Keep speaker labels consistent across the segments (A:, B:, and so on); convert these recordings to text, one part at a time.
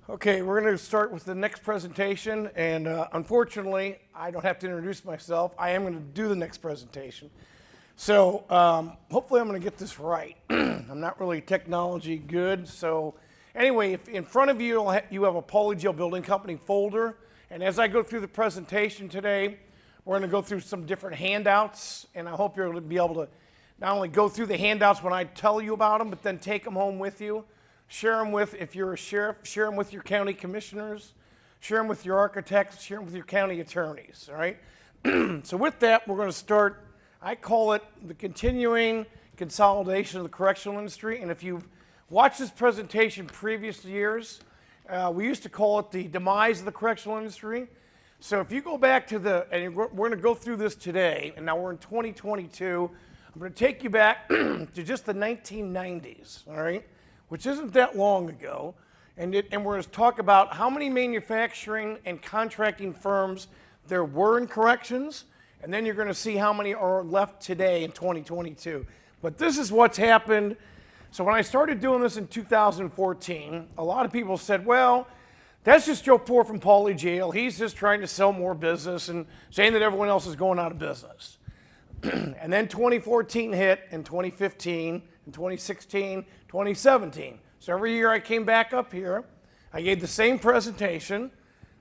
A: Okay, we're going to start with the next presentation, and unfortunately, I don't have to introduce myself. I am going to do the next presentation. So hopefully I'm going to get this right. I'm not really technology good. So anyway, if in front of you, you have a Pauly Jail Building Company folder, and as I go through the presentation today, we're going to go through some different handouts, and I hope you're going to be able to not only go through the handouts when I tell you about them, but then take them home with you. Share them with, if you're a sheriff, share them with your county commissioners, share them with your architects, share them with your county attorneys, all right? So with that, we're going to start, I call it the continuing consolidation of the correctional industry. And if you've watched this presentation previous years, we used to call it the demise of the correctional industry. So if you go back to and we're going to go through this today, and now we're in 2022, I'm going to take you back to just the 1990s, all right? Which isn't that long ago, and we're going to talk about how many manufacturing and contracting firms there were in corrections, and then you're going to see how many are left today in 2022. But this is what's happened. So when I started doing this in 2014, a lot of people said, well, that's just Joe Pohrer from Pauly Jail. He's just trying to sell more business and saying that everyone else is going out of business. And then 2014 hit, and 2015, and 2016, 2017. So every year I came back up here, I gave the same presentation,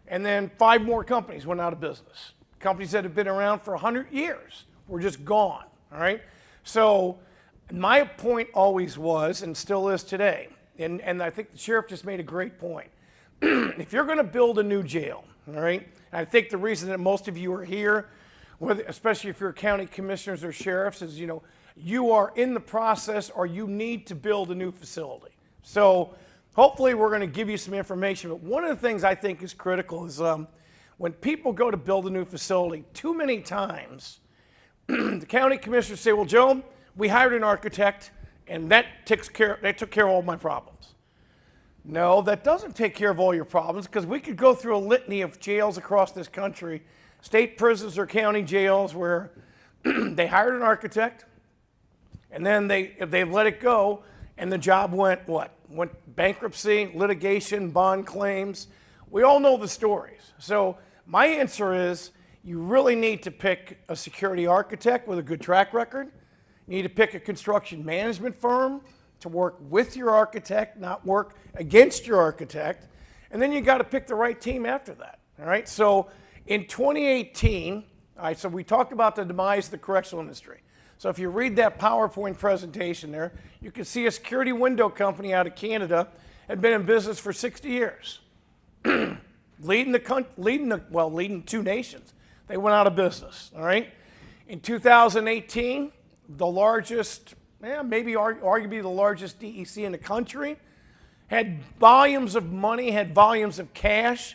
A: and then 5 more companies went out of business. Companies that have been around for 100 years were just gone, all right? So my point always was, and still is today, and I think the sheriff just made a great point. If you're going to build a new jail, all right, and I think the reason that most of you are here, especially if you're county commissioners or sheriffs, is, you know, you are in the process or you need to build a new facility. So hopefully we're going to give you some information. But one of the things I think is critical is when people go to build a new facility, too many times the county commissioners say, well, Joe, we hired an architect and that took care of all my problems. No, that doesn't take care of all your problems, because we could go through a litany of jails across this country, state prisons or county jails, where they hired an architect, and then they let it go, and the job went what? Went bankruptcy, litigation, bond claims. We all know the stories. So my answer is, you really need to pick a security architect with a good track record. You need to pick a construction management firm to work with your architect, not work against your architect. And then you got to pick the right team after that, all right? So in 2018, all right, so we talked about the demise of the correctional industry. So if you read that PowerPoint presentation there, you can see a security window company out of Canada had been in business for 60 years, leading 2 nations. They went out of business, all right? In 2018, the largest, maybe arguably the largest DEC in the country, had volumes of money, had volumes of cash,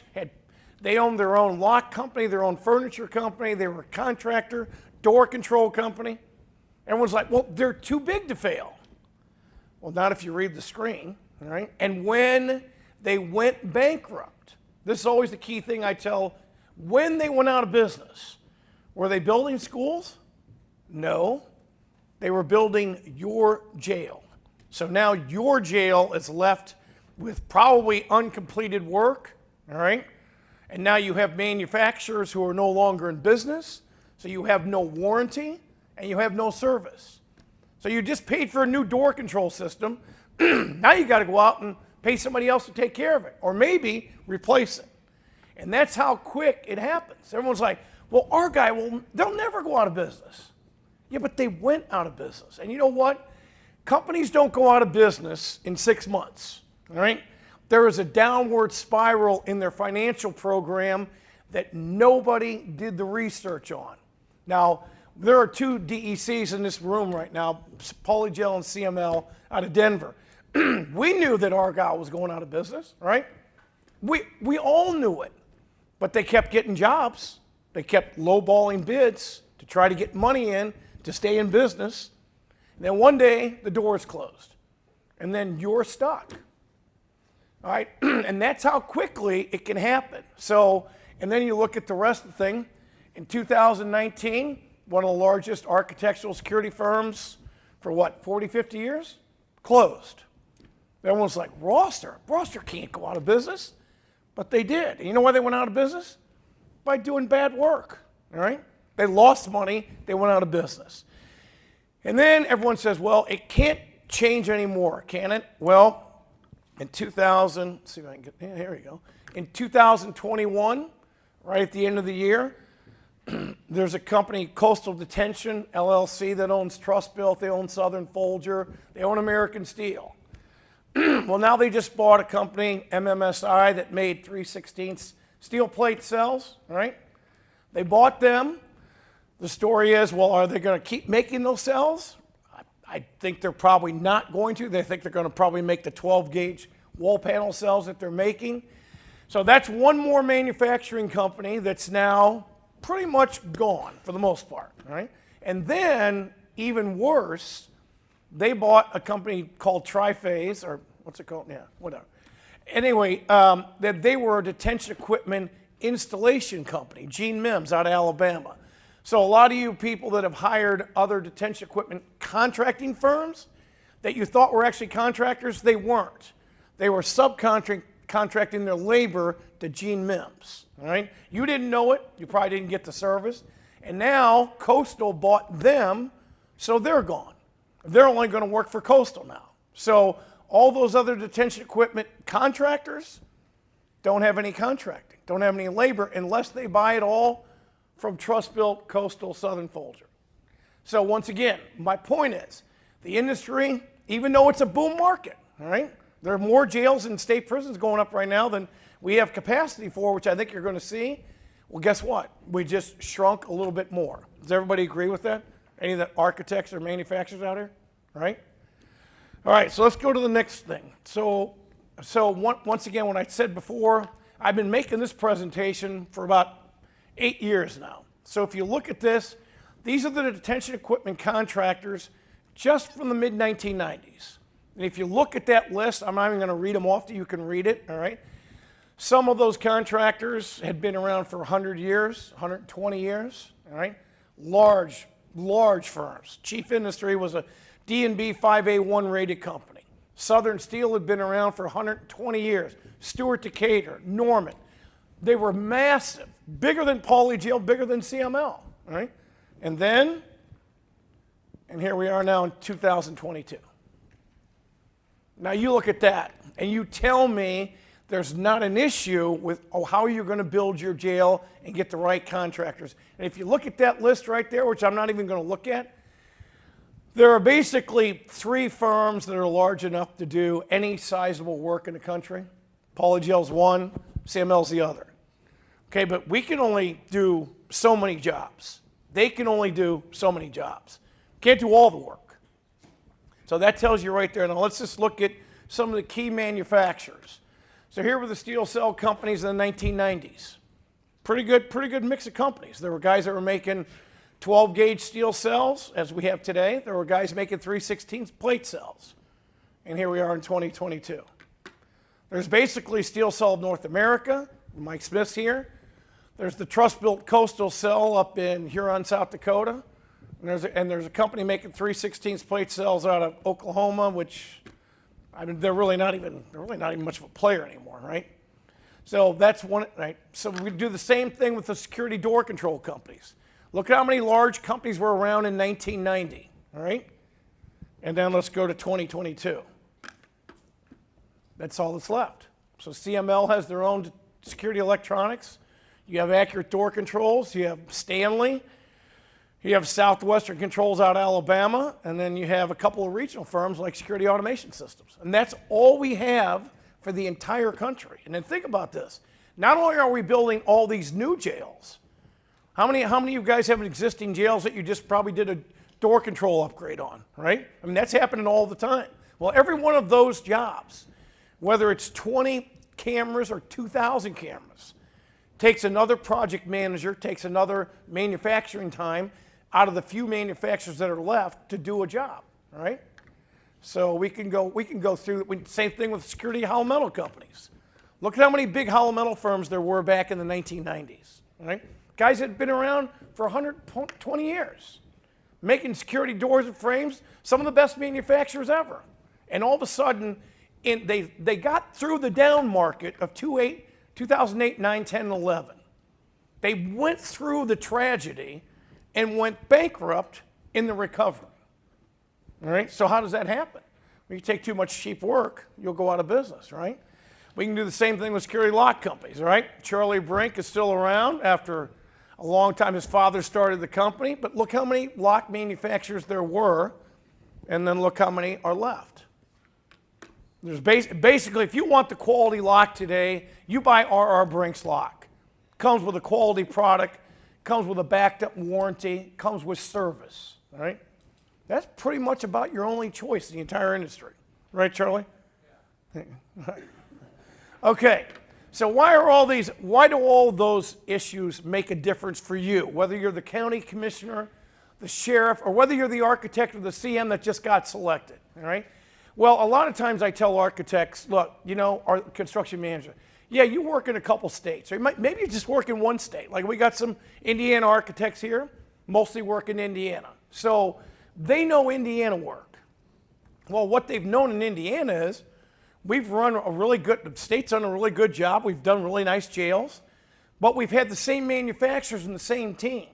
A: they owned their own lock company, their own furniture company, they were a contractor, door control company. Everyone's like, well, they're too big to fail. Well, not if you read the screen, all right? And when they went bankrupt, this is always the key thing I tell, when they went out of business, were they building schools? No, they were building your jail. So now your jail is left with probably uncompleted work, all right? And now you have manufacturers who are no longer in business, so you have no warranty, and you have no service. So you just paid for a new door control system. Now you got to go out and pay somebody else to take care of it, or maybe replace it. And that's how quick it happens. Everyone's like, well, our guy, they'll never go out of business. Yeah, but they went out of business. And you know what? Companies don't go out of business in 6 months, all right? There is a downward spiral in their financial program that nobody did the research on. Now, there are 2 DECs in this room right now, Pauly Jail and CML out of Denver. We knew that Argyle was going out of business, right? We all knew it, but they kept getting jobs. They kept lowballing bids to try to get money in to stay in business. And then one day, the door is closed, and then you're stuck. All right, and that's how quickly it can happen. So, and then you look at the rest of the thing. In 2019, one of the largest architectural security firms for what, 40, 50 years? Closed. Everyone's like, Roster can't go out of business. But they did. And you know why they went out of business? By doing bad work, all right? They lost money, they went out of business. And then everyone says, well, it can't change anymore, can it? Well, in 2000, let's see if I can get, yeah, here we go. In 2021, right at the end of the year, there's a company, Coastal Detention, LLC, that owns Trustbuilt, they own Southern Folger, they own American Steel. Well, now they just bought a company, MMSI, that made 3/16 steel plate cells, right? They bought them. The story is, well, are they going to keep making those cells? I think they're probably not going to. They think they're going to probably make the 12-gauge wall panel cells that they're making. So that's one more manufacturing company that's now pretty much gone for the most part, right? And then, even worse, they bought a company called Triphase, or what's it called? Yeah, whatever. Anyway, that they were a detention equipment installation company, Gene Mims out of Alabama. So a lot of you people that have hired other detention equipment contracting firms that you thought were actually contractors, they weren't. They were subcontracting their labor to Gene Mims, all right? You didn't know it, you probably didn't get the service, and now Coastal bought them, so they're gone. They're only going to work for Coastal now. So all those other detention equipment contractors don't have any contracting, don't have any labor unless they buy it all from Trustbuilt, Coastal, Southern Folger. So once again, my point is, the industry, even though it's a boom market, all right, there are more jails and state prisons going up right now than we have capacity for, which I think you're going to see. Well, guess what? We just shrunk a little bit more. Does everybody agree with that? Any of the architects or manufacturers out here, right? All right, so let's go to the next thing. So once again, what I said before, I've been making this presentation for about 8 years now. So if you look at this, these are the detention equipment contractors just from the mid-1990s. And if you look at that list, I'm not even going to read them off to you, can read it, all right? Some of those contractors had been around for 100 years, 120 years, all right? Large firms. Chief Industry was a D&B 5A1 rated company. Southern Steel had been around for 120 years. Stewart Decatur, Norman. They were massive, bigger than Pauly Jail, bigger than CML, all right? And here we are now in 2022. Now you look at that, and you tell me there's not an issue with how you're going to build your jail and get the right contractors. And if you look at that list right there, which I'm not even going to look at, there are basically 3 firms that are large enough to do any sizable work in the country. Pauly Jail's one, CML's the other. Okay, but we can only do so many jobs. They can only do so many jobs. Can't do all the work. So that tells you right there. Now let's just look at some of the key manufacturers. So here were the steel cell companies in the 1990s. Pretty good mix of companies. There were guys that were making 12-gauge steel cells, as we have today. There were guys making 3/16 plate cells. And here we are in 2022. There's basically Steel Cell of North America. Mike Smith's here. There's the Trustbuilt Coastal Cell up in Huron, South Dakota. And there's a company making 3/16 plate cells out of Oklahoma, which I mean, they're really not even much of a player anymore, right? So that's one, right? So we do the same thing with the security door control companies. Look at how many large companies were around in 1990, all right? And then let's go to 2022. That's all that's left. So CML has their own security electronics. You have Accurate Door Controls. You have Stanley. You have Southwestern Controls out of Alabama. And then you have a couple of regional firms like Security Automation Systems. And that's all we have for the entire country. And then think about this. Not only are we building all these new jails, how many of you guys have existing jails that you just probably did a door control upgrade on, right? I mean, that's happening all the time. Well, every one of those jobs, whether it's 20 cameras or 2,000 cameras, takes another project manager, takes another manufacturing time out of the few manufacturers that are left to do a job, all right? So we can go through, same thing with security hollow metal companies. Look at how many big hollow metal firms there were back in the 1990s, all right? Guys that had been around for 120 years, making security doors and frames, some of the best manufacturers ever. And all of a sudden, they got through the down market of 2008, 2008, 9, 10, and 11. They went through the tragedy and went bankrupt in the recovery. All right, so how does that happen? When you take too much cheap work, you'll go out of business, right? We can do the same thing with security lock companies, right? Charlie Brink is still around after a long time. His father started the company, but look how many lock manufacturers there were, and then look how many are left. There's basically, if you want the quality lock today, you buy R.R. Brink's lock. Comes with a quality product, comes with a backed up warranty, comes with service, all right? That's pretty much about your only choice in the entire industry. Right, Charlie? Yeah. Okay, so why do all those issues make a difference for you? Whether you're the county commissioner, the sheriff, or whether you're the architect or the CM that just got selected, all right? Well, a lot of times I tell architects, look, you know, our construction manager, yeah, you work in a couple states, or maybe you just work in one state. Like we got some Indiana architects here, mostly work in Indiana. So they know Indiana work. Well, what they've known in Indiana is we've run a really good, the state's done a really good job. We've done really nice jails, but we've had the same manufacturers and the same team.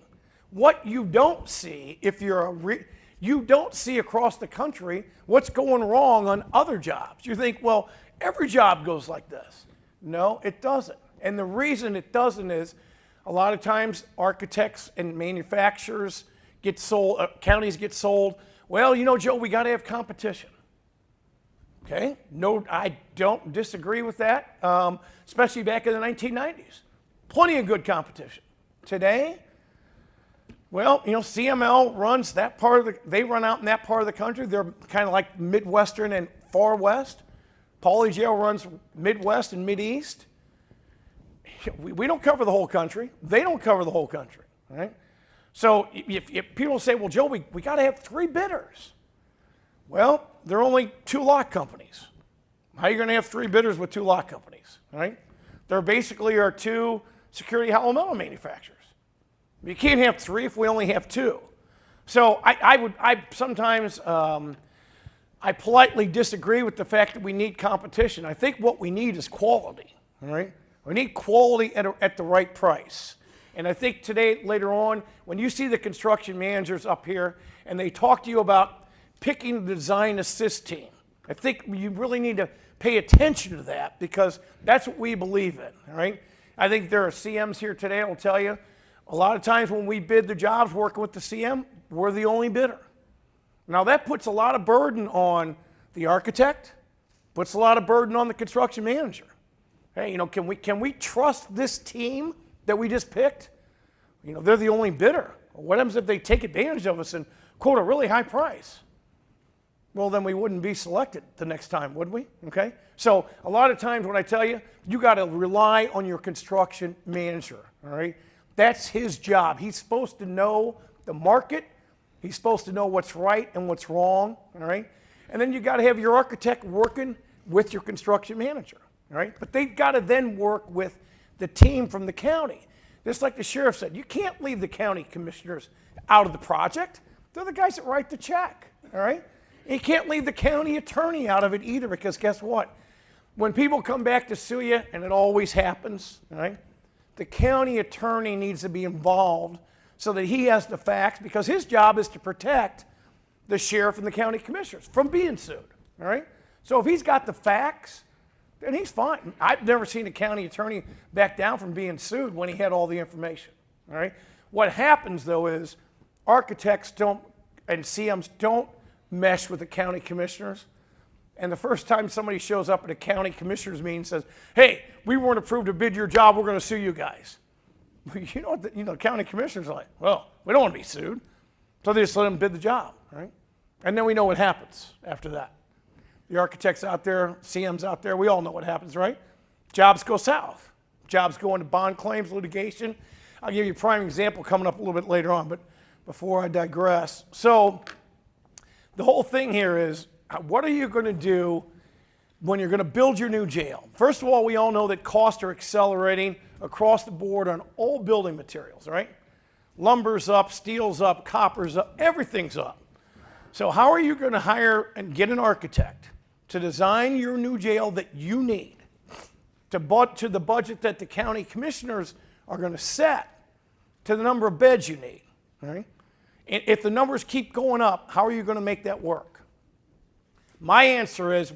A: What you don't see if you're you don't see across the country what's going wrong on other jobs. You think, well, every job goes like this. No, it doesn't. And the reason it doesn't is a lot of times architects and manufacturers get sold, counties get sold. Well, you know, Joe, we got to have competition. Okay, no, I don't disagree with that, especially back in the 1990s. Plenty of good competition. Today, well, you know, CML runs that part of the, they run out in that part of the country. They're kind of like Midwestern and Far West. Pauly Jail runs Midwest and Mideast. We don't cover the whole country. They don't cover the whole country, right? So if people say, well, Joe, we got to have 3 bidders. Well, there are only 2 lock companies. How are you going to have 3 bidders with 2 lock companies, right? There basically are 2 security hollow metal manufacturers. You can't have 3 if we only have 2. So I sometimes I politely disagree with the fact that we need competition. I think what we need is quality, all right? We need quality at the right price. And I think today, later on, when you see the construction managers up here and they talk to you about picking the design assist team, I think you really need to pay attention to that because that's what we believe in, all right? I think there are CMs here today that will tell you a lot of times when we bid the jobs working with the CM, we're the only bidder. Now that puts a lot of burden on the architect, puts a lot of burden on the construction manager. Hey, you know, can we trust this team that we just picked? You know, they're the only bidder. What happens if they take advantage of us and quote a really high price? Well, then we wouldn't be selected the next time, would we? Okay? So a lot of times when I tell you, you got to rely on your construction manager, all right? That's his job. He's supposed to know the market. He's supposed to know what's right and what's wrong, all right? And then you got to have your architect working with your construction manager, all right? But they've got to then work with the team from the county. Just like the sheriff said, you can't leave the county commissioners out of the project. They're the guys that write the check, all right? And you can't leave the county attorney out of it either because guess what? When people come back to sue you, and it always happens, all right? The county attorney needs to be involved so that he has the facts because his job is to protect the sheriff and the county commissioners from being sued, all right? So if he's got the facts, then he's fine. I've never seen a county attorney back down from being sued when he had all the information, all right? What happens, though, is architects don't and CMs don't mesh with the county commissioners. And the first time somebody shows up at a county commissioners meeting and says, hey, we weren't approved to bid your job, we're going to sue you guys. You know what the county commissioners are like, well, we don't want to be sued. So they just let them bid the job, right? And then we know what happens after that. The architects out there, CMs out there, we all know what happens, right? Jobs go south. Jobs go into bond claims, litigation. I'll give you a prime example coming up a little bit later on, but before I digress. So the whole thing here is, what are you going to do when you're going to build your new jail? First of all, we all know that costs are accelerating across the board on all building materials, right? Lumber's up, steel's up, copper's up, everything's up. So how are you going to hire and get an architect to design your new jail that you need? to the budget that the county commissioners are going to set, to the number of beds you need. Right? And if the numbers keep going up, how are you going to make that work? My answer is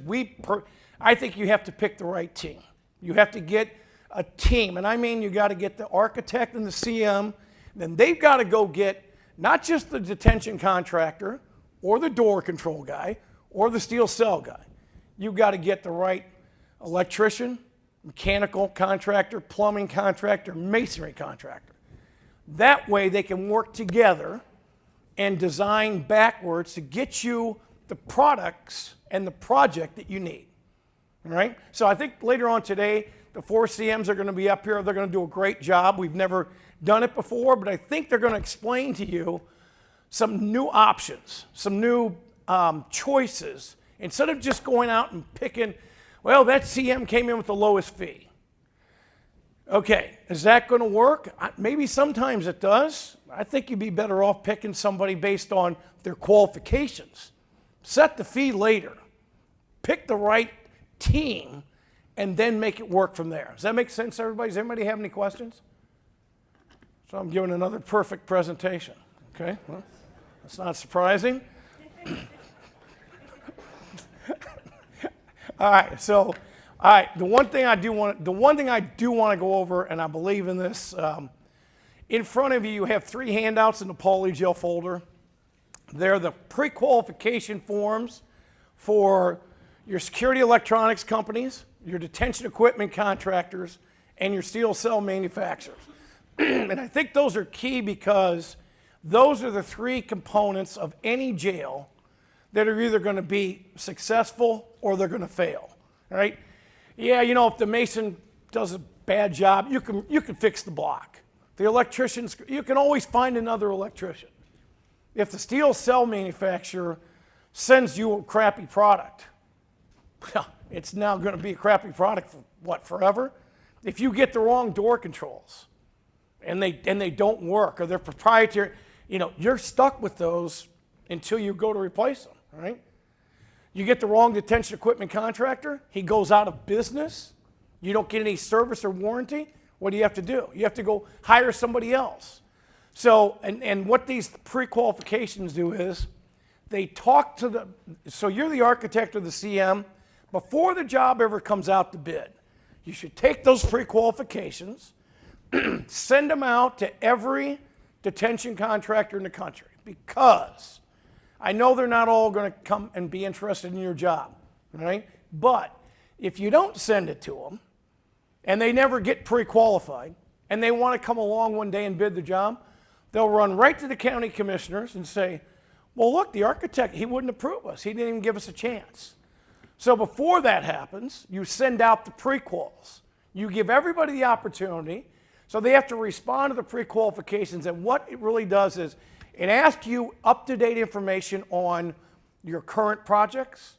A: I think you have to pick the right team. You have to get a team, and I mean you got to get the architect and the CM. Then they've got to go get not just the detention contractor or the door control guy or the steel cell guy. You've got to get the right electrician, mechanical contractor, plumbing contractor, masonry contractor. That way they can work together and design backwards to get you the products and the project that you need. All right? So I think later on today, the 4 CMs are going to be up here. They're going to do a great job. We've never done it before, but I think they're going to explain to you some new options, some new choices, instead of just going out and picking, well, that CM came in with the lowest fee. Okay, is that going to work? Maybe sometimes it does. I think you'd be better off picking somebody based on their qualifications. Set the fee later. Pick the right team and then make it work from there. Does that make sense, everybody? Does anybody have any questions? So I'm giving another perfect presentation. Okay, well, that's not surprising. All right, so the one thing I do want to go over, and I believe in this. In front of you, you have 3 handouts in the Pauly jail folder. They're the pre-qualification forms for your security electronics companies, your detention equipment contractors, and your steel cell manufacturers. And I think those are key because those are the 3 components of any jail that are either going to be successful or they're going to fail. Right? Yeah, you know, if the mason does a bad job, you can fix the block. The electricians, you can always find another electrician. If the steel cell manufacturer sends you a crappy product, well, it's now going to be a crappy product for what, forever? If you get the wrong door controls and they don't work or they're proprietary, you know, you're stuck with those until you go to replace them, right? You get the wrong detention equipment contractor, he goes out of business, you don't get any service or warranty, what do you have to do? You have to go hire somebody else. So, and what these pre-qualifications do is they talk to so you're the architect or the CM, before the job ever comes out to bid, you should take those pre-qualifications, send them out to every detention contractor in the country, because I know they're not all going to come and be interested in your job, right? But if you don't send it to them and they never get pre-qualified and they want to come along one day and bid the job, they'll run right to the county commissioners and say, well, look, the architect, he wouldn't approve us. He didn't even give us a chance. So before that happens, you send out the pre-quals. You give everybody the opportunity, so they have to respond to the pre-qualifications, and what it really does is it asks you up-to-date information on your current projects,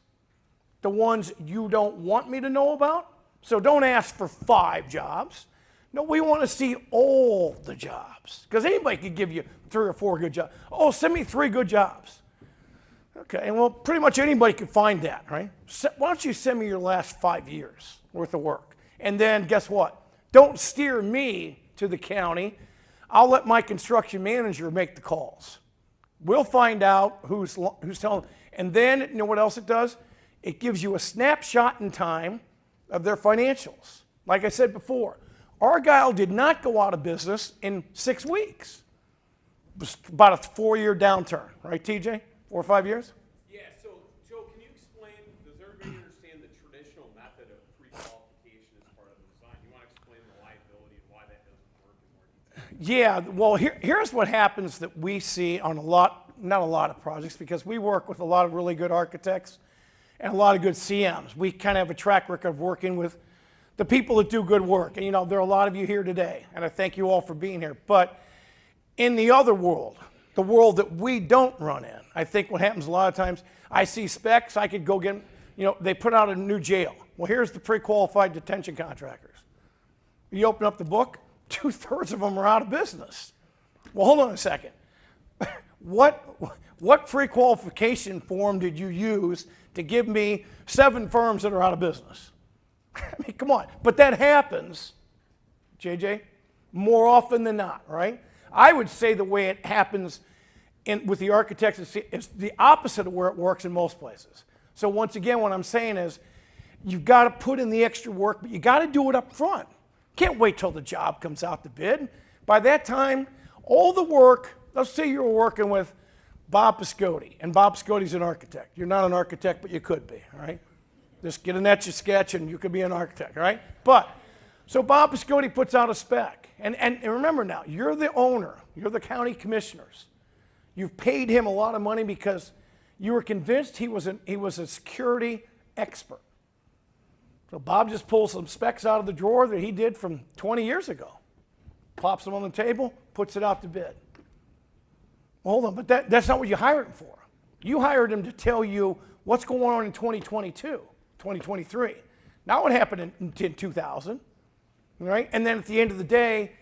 A: the ones you don't want me to know about. So don't ask for 5 jobs. No, we want to see all the jobs, because anybody could give you 3 or 4 good jobs. Oh, send me 3 good jobs. Okay, well, pretty much anybody can find that, right? Why don't you send me your last 5 years worth of work? And then guess what? Don't steer me to the county. I'll let my construction manager make the calls. We'll find out who's telling. And then, you know what else it does? It gives you a snapshot in time of their financials. Like I said before, Argyle did not go out of business in 6 weeks. It was about a 4-year downturn, right, TJ? 4 or 5 years?
B: Yeah, so Joe, can you explain, does everybody understand the traditional method of pre-qualification as part of the design? You want to explain the liability and why that doesn't work in more detail?
A: Yeah, well, here's what happens that we see on not a lot of projects, because we work with a lot of really good architects and a lot of good CMs. We kind of have a track record of working with the people that do good work. And, you know, there are a lot of you here today, and I thank you all for being here. But in the other world, the world that we don't run in, I think what happens a lot of times, I see specs, I could go get, you know, they put out a new jail. Well, here's the pre-qualified detention contractors. You open up the book, 2/3 of them are out of business. Well, hold on a second. What pre-qualification form did you use to give me 7 firms that are out of business? I mean, come on. But that happens, JJ, more often than not, right? I would say the way it happens with the architects is the opposite of where it works in most places. So once again, what I'm saying is you've got to put in the extra work, but you got to do it up front. Can't wait till the job comes out to bid. By that time, all the work, let's say you were working with Bob Piscotti, and Bob Piscotti's an architect. You're not an architect, but you could be, all right? Just get an Etch-a-Sketch and you could be an architect, all right? But, so Bob Piscotti puts out a spec. And remember now, you're the owner. You're the county commissioners. You've paid him a lot of money because you were convinced he was a security expert. So Bob just pulls some specs out of the drawer that he did from 20 years ago, plops them on the table, puts it out to bid. Well, hold on, but that's not what you hired him for. You hired him to tell you what's going on in 2022, 2023. Not what happened in 2000, right? And then at the end of the day,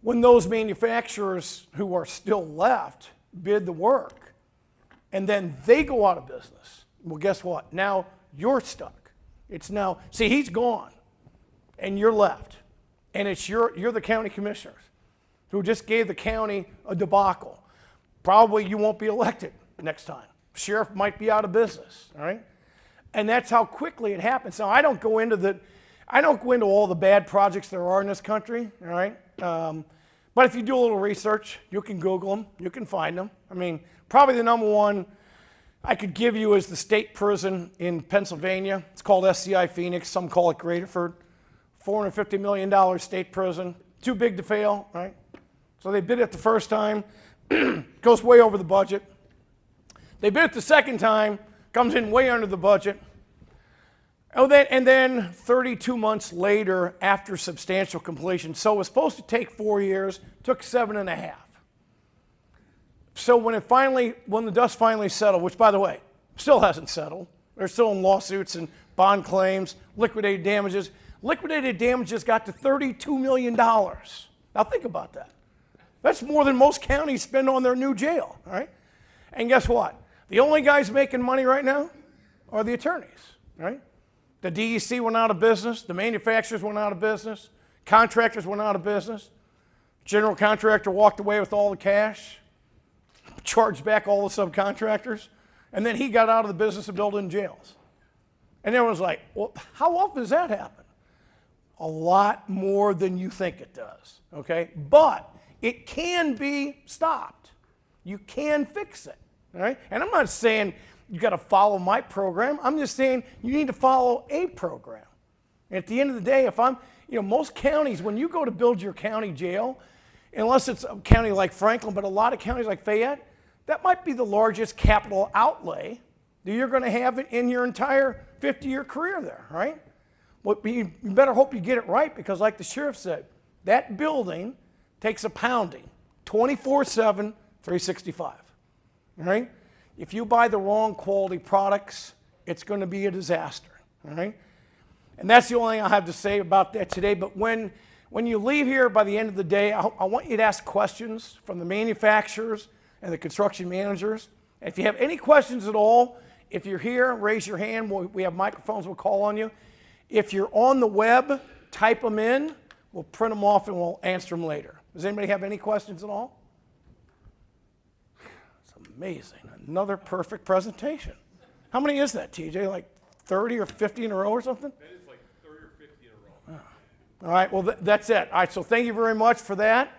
A: when those manufacturers who are still left bid the work, and then they go out of business, well, guess what? Now you're stuck. It's now, see, he's gone, and you're left. And it's you're the county commissioners who just gave the county a debacle. Probably you won't be elected next time. Sheriff might be out of business, all right? And that's how quickly it happens. Now, I don't go into all the bad projects there are in this country, all right? But if you do a little research, you can Google them, you can find them. I mean, probably the number one I could give you is the state prison in Pennsylvania. It's called SCI Phoenix. Some call it Graterford. $450 million state prison. Too big to fail, right? So they bid it the first time. Goes way over the budget. They bid it the second time. Comes in way under the budget. And then 32 months later, after substantial completion, so it was supposed to take 4 years, took 7.5. So when the dust finally settled, which by the way, still hasn't settled, they're still in lawsuits and bond claims, liquidated damages. Liquidated damages got to $32 million. Now think about that. That's more than most counties spend on their new jail, all right? And guess what? The only guys making money right now are the attorneys, right? The DEC went out of business, the manufacturers went out of business, contractors went out of business, general contractor walked away with all the cash, charged back all the subcontractors, and then he got out of the business of building jails. And everyone's like, well, how often does that happen? A lot more than you think it does, okay? But it can be stopped. You can fix it, all right? And I'm not saying you got to follow my program. I'm just saying you need to follow a program. And at the end of the day, most counties, when you go to build your county jail, unless it's a county like Franklin, but a lot of counties like Fayette, that might be the largest capital outlay that you're going to have in your entire 50-year career there, right? Well, you better hope you get it right because like the sheriff said, that building takes a pounding 24/7, 365, all right? If you buy the wrong quality products, it's going to be a disaster, all right? And that's the only thing I have to say about that today. But when you leave here by the end of the day, I want you to ask questions from the manufacturers and the construction managers. And if you have any questions at all, if you're here, raise your hand. We have microphones, we'll call on you. If you're on the web, type them in. We'll print them off and we'll answer them later. Does anybody have any questions at all? It's amazing. Another perfect presentation. How many is that, TJ? Like 30 or 50 in a row or something?
B: That is like 30 or 50 in a row.
A: All right, well, that's it. All right, so thank you very much for that.